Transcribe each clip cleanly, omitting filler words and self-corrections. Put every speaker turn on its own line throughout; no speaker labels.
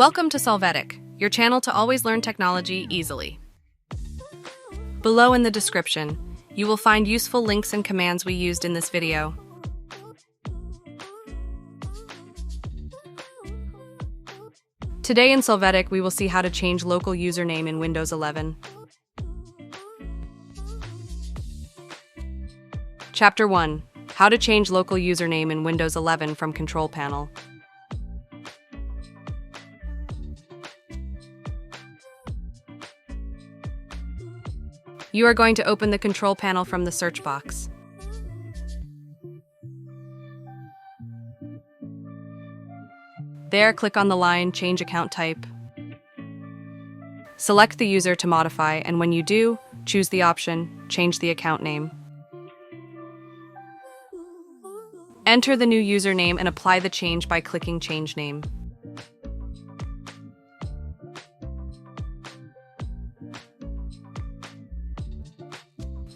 Welcome to Solvetic, your channel to always learn technology easily. Below in the description, you will find useful links and commands we used in this video. Today in Solvetic, we will see how to change local username in Windows 11. Chapter 1. How to change local username in Windows 11 from Control Panel. You are going to open the Control Panel from the search box. There, click on the line Change Account Type. Select the user to modify, and when you do, choose the option Change the Account Name. Enter the new username and apply the change by clicking Change Name.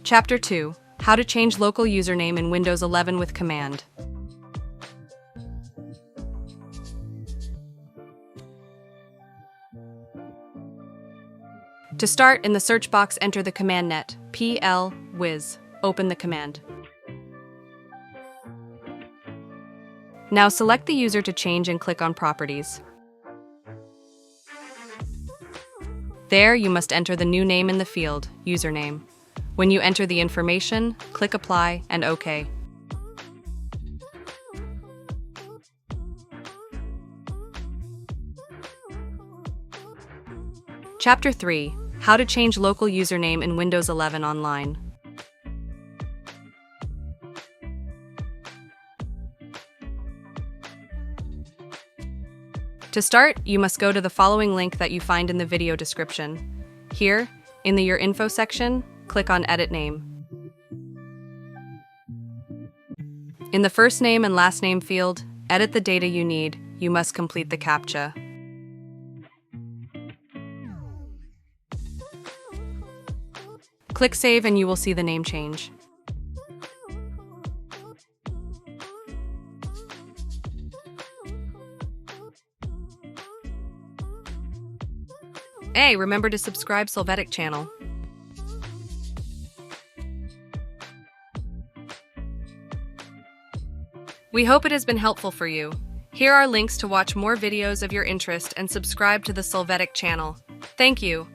Chapter 2. How to change local username in Windows 11 with command. To start, in the search box, enter the command net, plwiz. Open the command. Now select the user to change and click on Properties. There, you must enter the new name in the field, Username. When you enter the information, click Apply and OK. Chapter 3. How to change local username in Windows 11 online. To start, you must go to the following link that you find in the video description. Here, in the Your Info section, click on Edit Name. In the first name and last name field, edit the data you need. You must complete the CAPTCHA. Click Save and you will see the name change. Hey, remember to subscribe Solvetic channel. We hope it has been helpful for you. Here are links to watch more videos of your interest and subscribe to the Solvetic channel. Thank you.